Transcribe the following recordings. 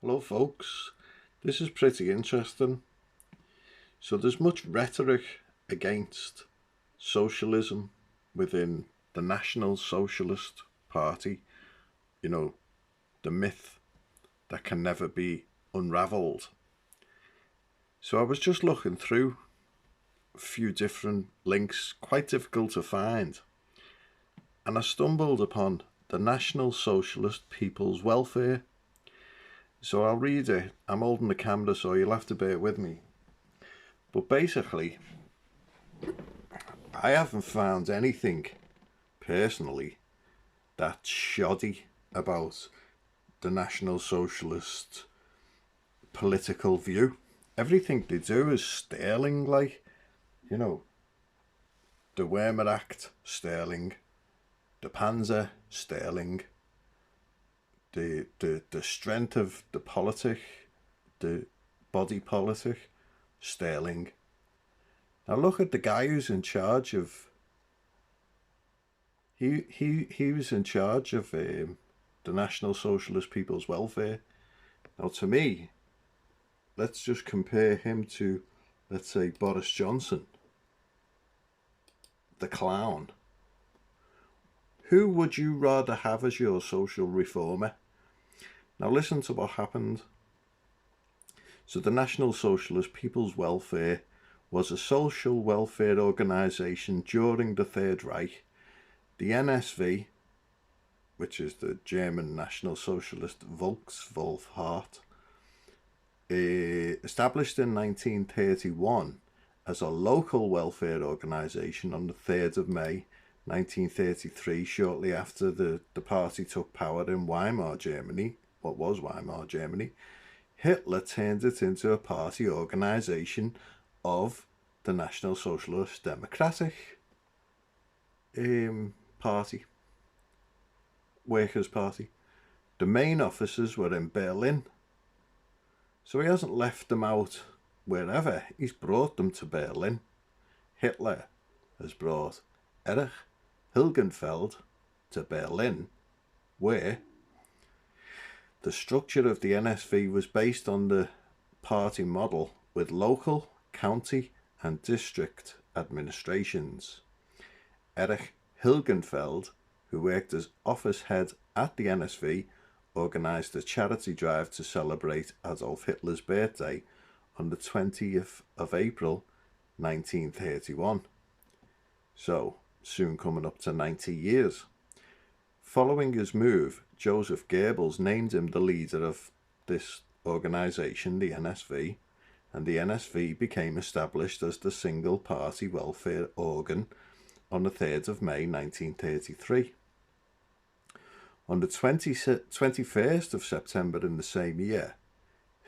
Hello folks, this is pretty interesting. So there's much rhetoric against socialism within the National Socialist Party, you know, the myth that can never be unravelled. So I was just looking through a few different links, quite difficult to find, and I stumbled upon the National Socialist People's Welfare. So I'll read it. I'm holding the camera, so you'll have to bear with me. But basically, I haven't found anything personally that's shoddy about the National Socialist political view. Everything they do is sterling, like, the Wehrmacht, sterling, the Panzer, sterling, the strength of the politic, the body politic, sterling. Now look at the guy who's in charge of. He was in charge of the National Socialist People's Welfare. Now to me, let's just compare him to, let's say, Boris Johnson, the clown. Who would you rather have as your social reformer? Now listen to what happened. So the National Socialist People's Welfare was a social welfare organisation during the Third Reich. The NSV, which is the German National Socialist Volkswohlfahrt, established in 1931 as a local welfare organisation on the 3rd of May 1933, shortly after the party took power in Weimar Germany, what was Weimar Germany. Hitler turned it into a party organisation of the National Socialist Democratic Party, Workers' Party. The main offices were in Berlin. So he hasn't left them out wherever, he's brought them to Berlin. Hitler has brought Erich Hilgenfeld to Berlin, where the structure of the NSV was based on the party model with local, county and district administrations. Erich Hilgenfeld, who worked as office head at the NSV, organised a charity drive to celebrate Adolf Hitler's birthday on the 20th of April 1931. So, soon coming up to 90 years. Following his move, Joseph Goebbels named him the leader of this organisation, the NSV, and the NSV became established as the single party welfare organ on the 3rd of May 1933. On the 21st of September in the same year,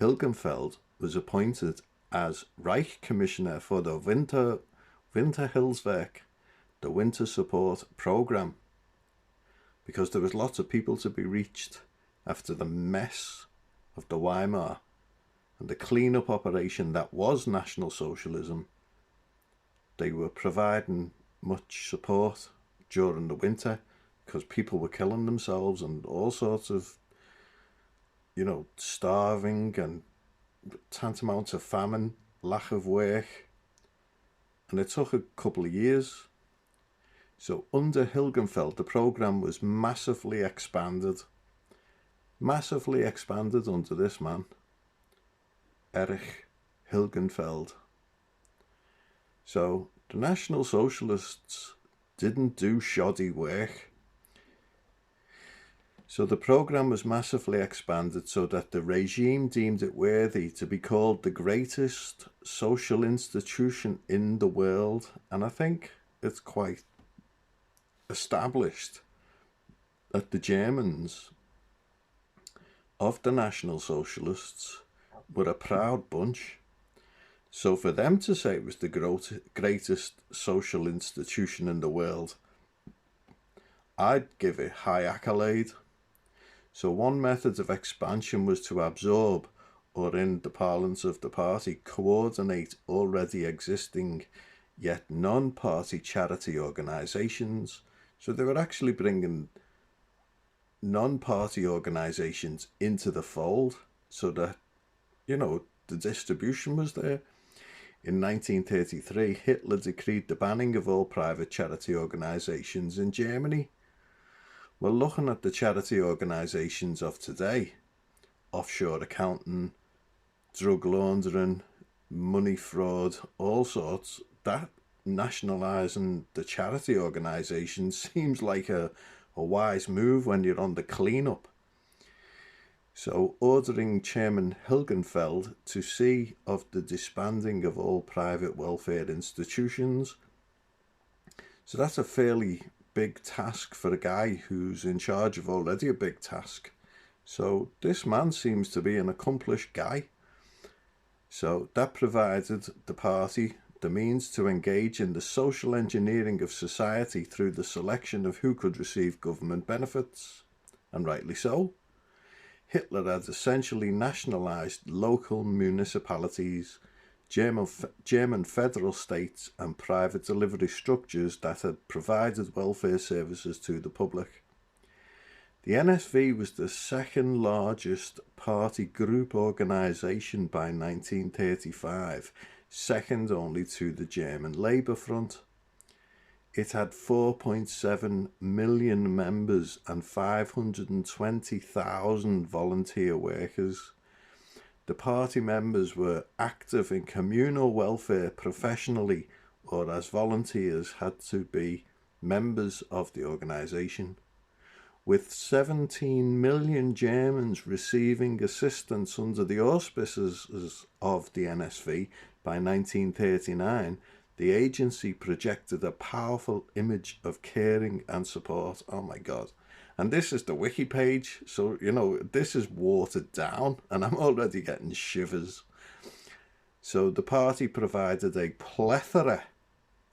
Hilgenfeld was appointed as Reich Commissioner for the Winterhilfswerk, the Winter Support Programme, because there was lots of people to be reached after the mess of the Weimar and the clean-up operation that was National Socialism. They were providing much support during the winter because people were killing themselves and all sorts of, starving and tantamount to famine, lack of work. And it took a couple of years. So under Hilgenfeld, the programme was massively expanded under this man, Erich Hilgenfeld. So the National Socialists didn't do shoddy work. So the programme was massively expanded so that the regime deemed it worthy to be called the greatest social institution in the world. And I think it's quite established that the Germans of the National Socialists were a proud bunch. So for them to say it was the greatest social institution in the world, I'd give it high accolade. So one method of expansion was to absorb, or in the parlance of the party, coordinate already existing yet non-party charity organisations. So they were actually bringing non-party organisations into the fold. so that, the distribution was there. In 1933, Hitler decreed the banning of all private charity organisations in Germany. Well, looking at the charity organisations of today, offshore accounting, drug laundering, money fraud, all sorts, that nationalising the charity organisation seems like a wise move when you're on the clean-up. So, ordering Chairman Hilgenfeld to see of the disbanding of all private welfare institutions. So that's a fairly big task for a guy who's in charge of already a big task. So this man seems to be an accomplished guy. So that provided the party the means to engage in the social engineering of society through the selection of who could receive government benefits. And rightly so. Hitler had essentially nationalised local municipalities, German federal states and private delivery structures that had provided welfare services to the public. The NSV was the second largest party group organisation by 1935, second only to the German Labour Front. It had 4.7 million members and 520,000 volunteer workers. The party members were active in communal welfare professionally or as volunteers had to be members of the organisation. With 17 million Germans receiving assistance under the auspices of the NSV by 1939, the agency projected a powerful image of caring and support. Oh my God. And this is the wiki page. So, this is watered down and I'm already getting shivers. So the party provided a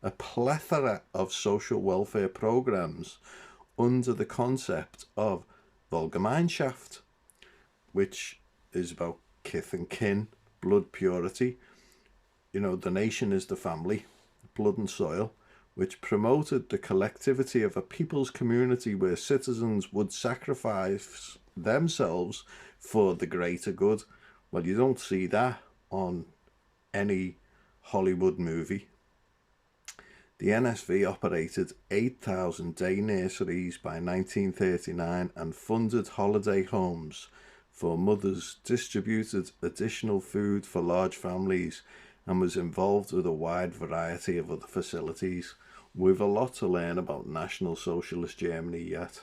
plethora of social welfare programs under the concept of Wohlgemeinschaft, which is about kith and kin, blood purity. The nation is the family, blood and soil, which promoted the collectivity of a people's community where citizens would sacrifice themselves for the greater good. Well, you don't see that on any Hollywood movie. The NSV operated 8,000 day nurseries by 1939 and funded holiday homes for mothers, distributed additional food for large families, and was involved with a wide variety of other facilities. We've a lot to learn about National Socialist Germany yet.